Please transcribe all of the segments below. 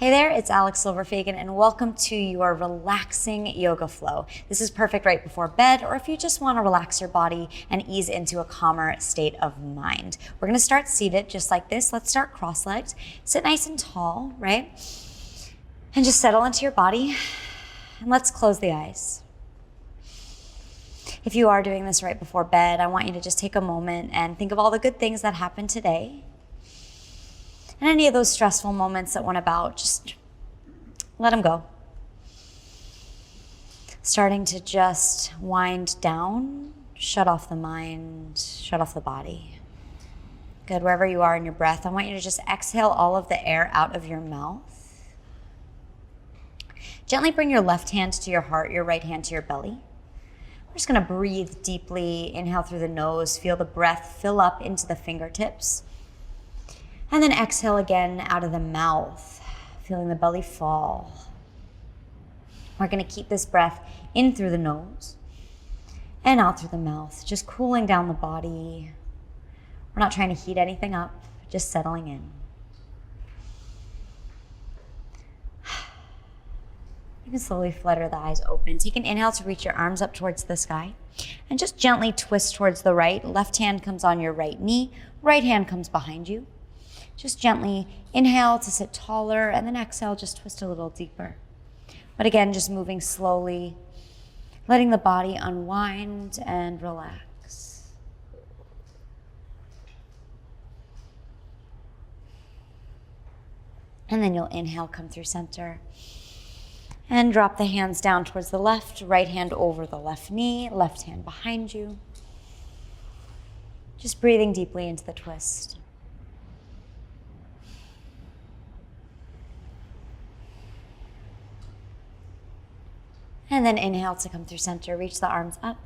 Hey there, it's Alex Silverfagan, and welcome to your relaxing yoga flow. This is perfect right before bed, or if you just want to relax your body and ease into a calmer state of mind. We're going to start seated just like this. Let's start cross-legged. Sit nice and tall, right? And just settle into your body. And let's close the eyes. If you are doing this right before bed, I want you to just take a moment and think of all the good things that happened today. And any of those stressful moments that went about, just let them go. Starting to just wind down, shut off the mind, shut off the body. Good, wherever you are in your breath, I want you to just exhale all of the air out of your mouth. Gently bring your left hand to your heart, your right hand to your belly. We're just gonna breathe deeply, inhale through the nose, feel the breath fill up into the fingertips. And then exhale again out of the mouth, feeling the belly fall. We're gonna keep this breath in through the nose and out through the mouth, just cooling down the body. We're not trying to heat anything up, just settling in. You can slowly flutter the eyes open. Take an inhale to reach your arms up towards the sky and just gently twist towards the right. Left hand comes on your right knee, right hand comes behind you. Just gently inhale to sit taller, and then exhale, just twist a little deeper. But again, just moving slowly, letting the body unwind and relax. And then you'll inhale, come through center, and drop the hands down towards the left, right hand over the left knee, left hand behind you. Just breathing deeply into the twist. And then inhale to come through center, reach the arms up.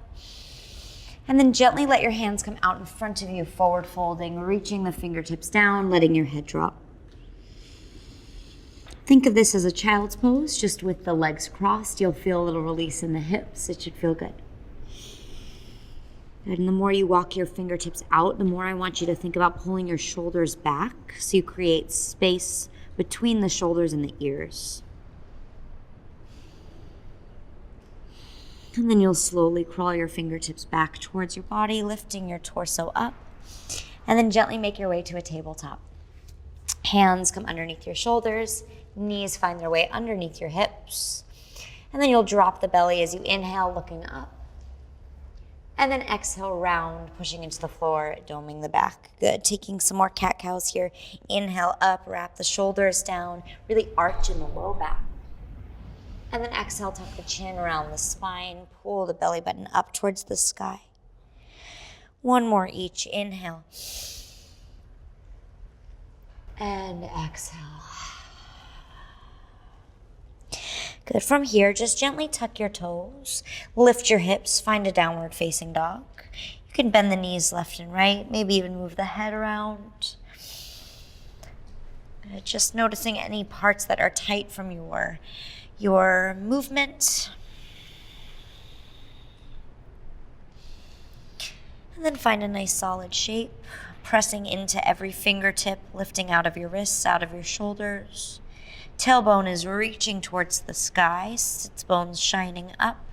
And then gently let your hands come out in front of you, forward folding, reaching the fingertips down, letting your head drop. Think of this as a child's pose, just with the legs crossed. You'll feel a little release in the hips. It should feel good. And the more you walk your fingertips out, the more I want you to think about pulling your shoulders back so you create space between the shoulders and the ears. And then you'll slowly crawl your fingertips back towards your body, lifting your torso up. And then gently make your way to a tabletop. Hands come underneath your shoulders, knees find their way underneath your hips. And then you'll drop the belly as you inhale, looking up. And then exhale, round, pushing into the floor, doming the back. Good, taking some more cat-cows here. Inhale up, wrap the shoulders down, really arch in the low back. And then exhale, tuck the chin around the spine, pull the belly button up towards the sky. One more each, inhale. And exhale. Good, from here, just gently tuck your toes, lift your hips, find a downward facing dog. You can bend the knees left and right, maybe even move the head around. Good, just noticing any parts that are tight from your movement. And then find a nice solid shape, pressing into every fingertip, lifting out of your wrists, out of your shoulders. Tailbone is reaching towards the sky, sits bones shining up.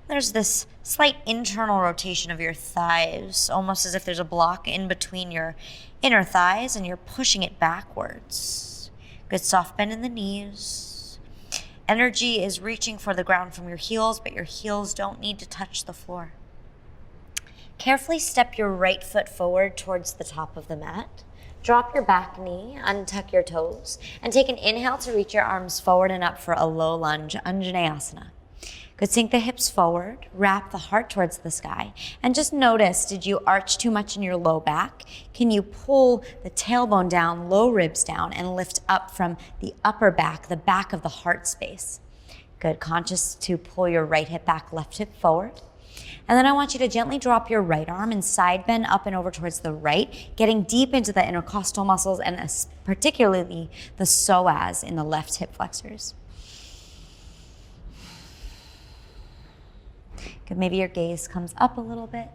There's this slight internal rotation of your thighs, almost as if there's a block in between your inner thighs and you're pushing it backwards. Good soft bend in the knees. Energy is reaching for the ground from your heels, but your heels don't need to touch the floor. Carefully step your right foot forward towards the top of the mat. Drop your back knee, untuck your toes, and take an inhale to reach your arms forward and up for a low lunge, Anjaneyasana. Good, sink the hips forward, wrap the heart towards the sky, and just notice, did you arch too much in your low back? Can you pull the tailbone down, low ribs down, and lift up from the upper back, the back of the heart space? Good, conscious to pull your right hip back, left hip forward. And then I want you to gently drop your right arm and side bend up and over towards the right, getting deep into the intercostal muscles and particularly the psoas in the left hip flexors. Good, maybe your gaze comes up a little bit.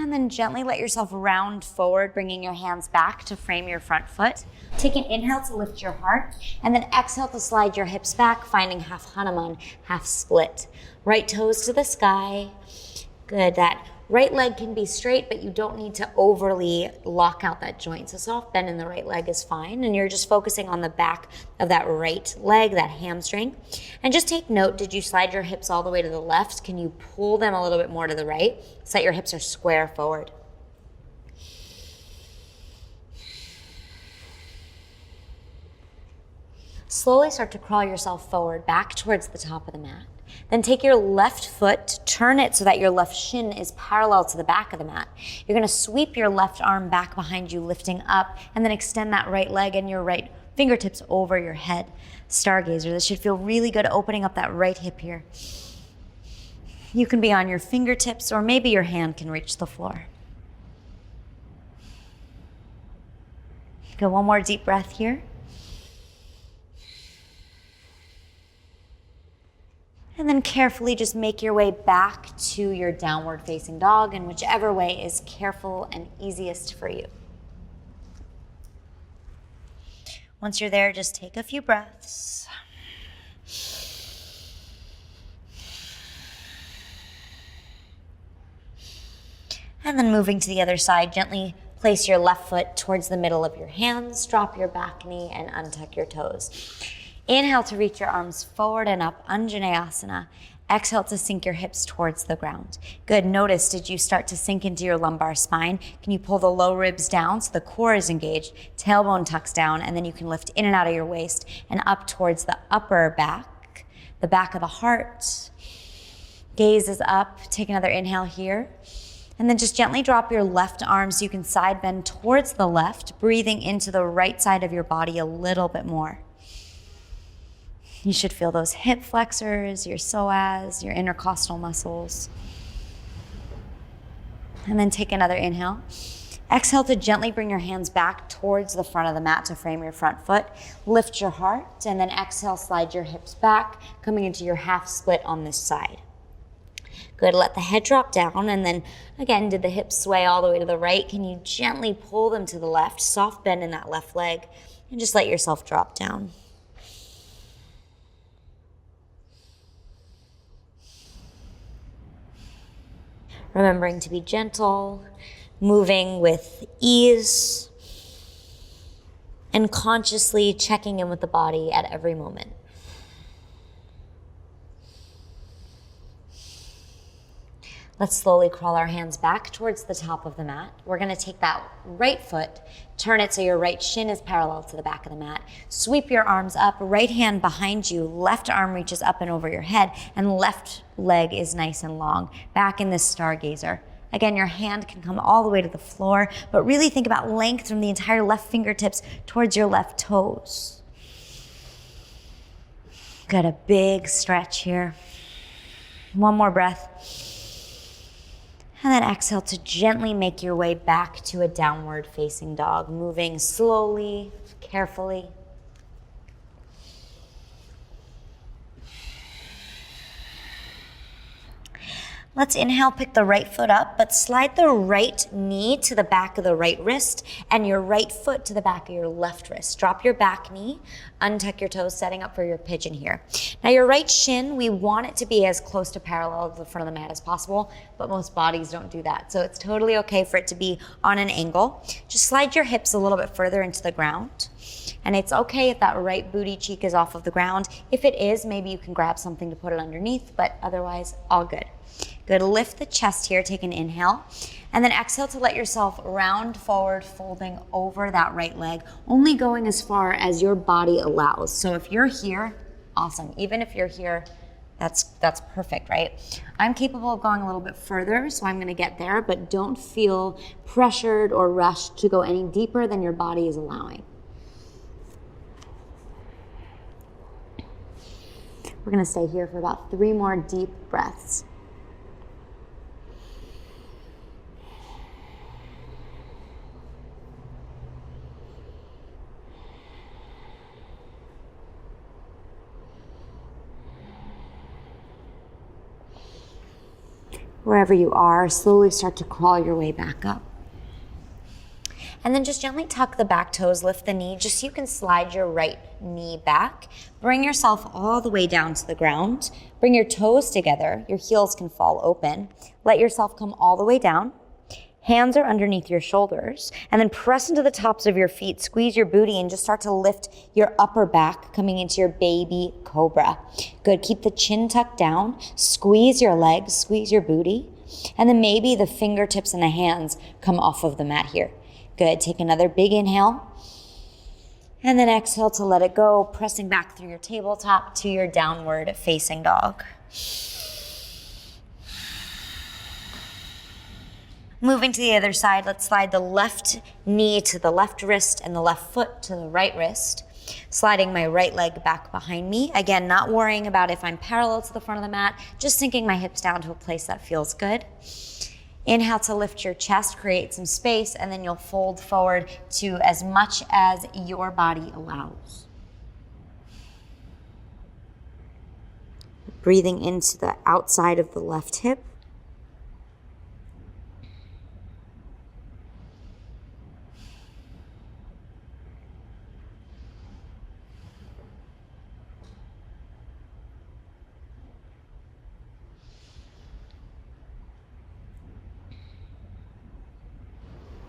And then gently let yourself round forward, bringing your hands back to frame your front foot. Take an inhale to lift your heart, and then exhale to slide your hips back, finding half Hanuman, half split. Right toes to the sky. Good. That right leg can be straight, but you don't need to overly lock out that joint. So soft bend in the right leg is fine, and you're just focusing on the back of that right leg, that hamstring. And just take note, did you slide your hips all the way to the left? Can you pull them a little bit more to the right so that your hips are square forward? Slowly start to crawl yourself forward, back towards the top of the mat. Then take your left foot, turn it so that your left shin is parallel to the back of the mat. You're gonna sweep your left arm back behind you, lifting up, and then extend that right leg and your right fingertips over your head. Stargazer, this should feel really good, opening up that right hip here. You can be on your fingertips, or maybe your hand can reach the floor. Go, one more deep breath here. And then carefully just make your way back to your downward facing dog in whichever way is careful and easiest for you. Once you're there, just take a few breaths. And then moving to the other side, gently place your left foot towards the middle of your hands, drop your back knee and untuck your toes. Inhale to reach your arms forward and up, Anjaneyasana. Exhale to sink your hips towards the ground. Good, notice, did you start to sink into your lumbar spine? Can you pull the low ribs down so the core is engaged, tailbone tucks down, and then you can lift in and out of your waist and up towards the upper back, the back of the heart. Gaze is up, take another inhale here. And then just gently drop your left arm so you can side bend towards the left, breathing into the right side of your body a little bit more. You should feel those hip flexors, your psoas, your intercostal muscles. And then take another inhale. Exhale to gently bring your hands back towards the front of the mat to frame your front foot. Lift your heart, and then exhale, slide your hips back, coming into your half split on this side. Good, let the head drop down, and then again, did the hips sway all the way to the right? Can you gently pull them to the left, soft bend in that left leg, and just let yourself drop down. Remembering to be gentle, moving with ease, and consciously checking in with the body at every moment. Let's slowly crawl our hands back towards the top of the mat. We're gonna take that right foot, turn it so your right shin is parallel to the back of the mat. Sweep your arms up, right hand behind you, left arm reaches up and over your head, and left leg is nice and long. Back in this stargazer. Again, your hand can come all the way to the floor, but really think about length from the entire left fingertips towards your left toes. Got a big stretch here. One more breath. And then exhale to gently make your way back to a downward facing dog, moving slowly, carefully. Let's inhale, pick the right foot up, but slide the right knee to the back of the right wrist and your right foot to the back of your left wrist. Drop your back knee, untuck your toes, setting up for your pigeon here. Now your right shin, we want it to be as close to parallel to the front of the mat as possible, but most bodies don't do that. So it's totally okay for it to be on an angle. Just slide your hips a little bit further into the ground. And it's okay if that right booty cheek is off of the ground. If it is, maybe you can grab something to put it underneath, but otherwise, all good. Good, lift the chest here, take an inhale, and then exhale to let yourself round forward, folding over that right leg, only going as far as your body allows. So if you're here, awesome. Even if you're here, that's perfect, right? I'm capable of going a little bit further, so I'm gonna get there, but don't feel pressured or rushed to go any deeper than your body is allowing. We're gonna stay here for about 3 more deep breaths. Wherever you are, slowly start to crawl your way back up. And then just gently tuck the back toes, lift the knee, just so you can slide your right knee back. Bring yourself all the way down to the ground. Bring your toes together. Your heels can fall open. Let yourself come all the way down. Hands are underneath your shoulders. And then press into the tops of your feet. Squeeze your booty and just start to lift your upper back, coming into your baby cobra. Good. Keep the chin tucked down. Squeeze your legs. Squeeze your booty. And then maybe the fingertips and the hands come off of the mat here. Good. Take another big inhale. And then exhale to let it go, pressing back through your tabletop to your downward facing dog. Moving to the other side, let's slide the left knee to the left wrist and the left foot to the right wrist. Sliding my right leg back behind me. Again, not worrying about if I'm parallel to the front of the mat, just sinking my hips down to a place that feels good. Inhale to lift your chest, create some space, and then you'll fold forward to as much as your body allows. Breathing into the outside of the left hip.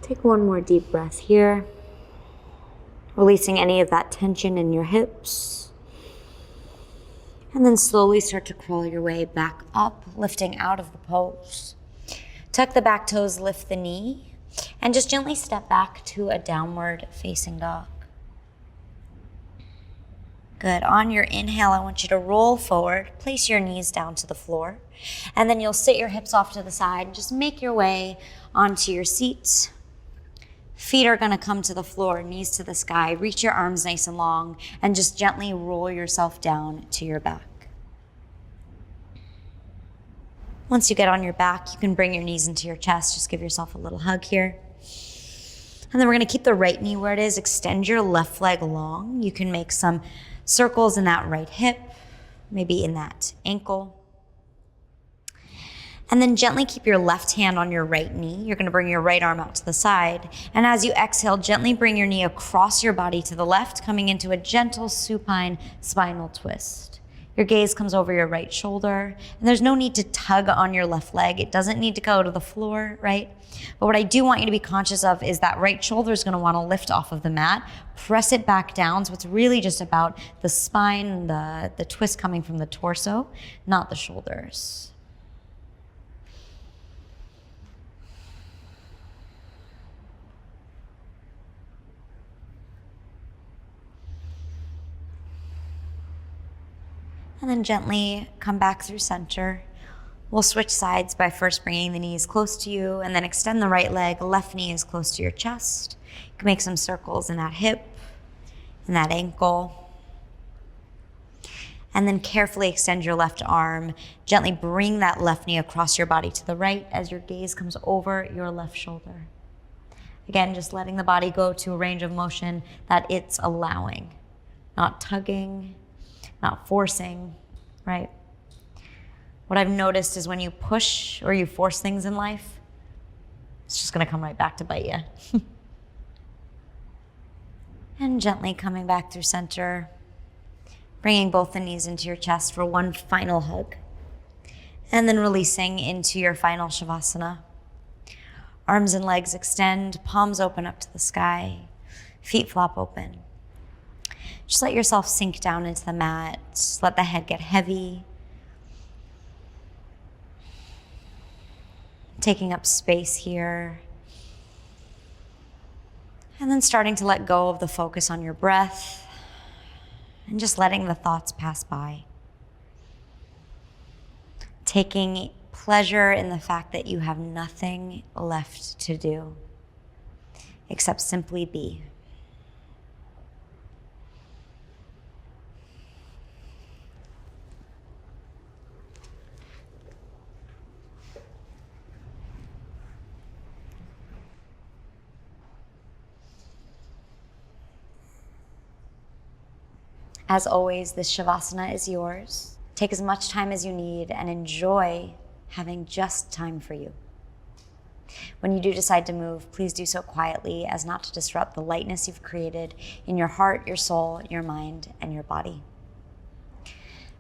Take one more deep breath here, releasing any of that tension in your hips. And then slowly start to crawl your way back up, lifting out of the pose. Tuck the back toes, lift the knee, and just gently step back to a downward facing dog. Good. On your inhale, I want you to roll forward, place your knees down to the floor, and then you'll sit your hips off to the side and just make your way onto your seat. Feet are gonna come to the floor, knees to the sky. Reach your arms nice and long and just gently roll yourself down to your back. Once you get on your back, you can bring your knees into your chest. Just give yourself a little hug here. And then we're gonna keep the right knee where it is. Extend your left leg long. You can make some circles in that right hip, maybe in that ankle. And then gently keep your left hand on your right knee. You're gonna bring your right arm out to the side. And as you exhale, gently bring your knee across your body to the left, coming into a gentle supine spinal twist. Your gaze comes over your right shoulder, and there's no need to tug on your left leg. It doesn't need to go to the floor, right? But what I do want you to be conscious of is that right shoulder is gonna wanna lift off of the mat, press it back down. So it's really just about the spine, the twist coming from the torso, not the shoulders. And then gently come back through center. We'll switch sides by first bringing the knees close to you and then extend the right leg. Left knee is close to your chest. You can make some circles in that hip, in that ankle. And then carefully extend your left arm. Gently bring that left knee across your body to the right as your gaze comes over your left shoulder. Again, just letting the body go to a range of motion that it's allowing, not tugging, not forcing, right? What I've noticed is when you push or you force things in life, it's just gonna come right back to bite you. And gently coming back through center, bringing both the knees into your chest for one final hug. And then releasing into your final Shavasana. Arms and legs extend, palms open up to the sky, feet flop open. Just let yourself sink down into the mat. Just let the head get heavy. Taking up space here. And then starting to let go of the focus on your breath and just letting the thoughts pass by. Taking pleasure in the fact that you have nothing left to do except simply be. As always, this Shavasana is yours. Take as much time as you need and enjoy having just time for you. When you do decide to move, please do so quietly as not to disrupt the lightness you've created in your heart, your soul, your mind, and your body.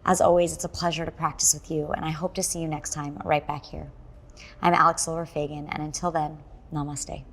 As always, it's a pleasure to practice with you, and I hope to see you next time right back here. I'm Alex Silver-Fagan, and until then, namaste.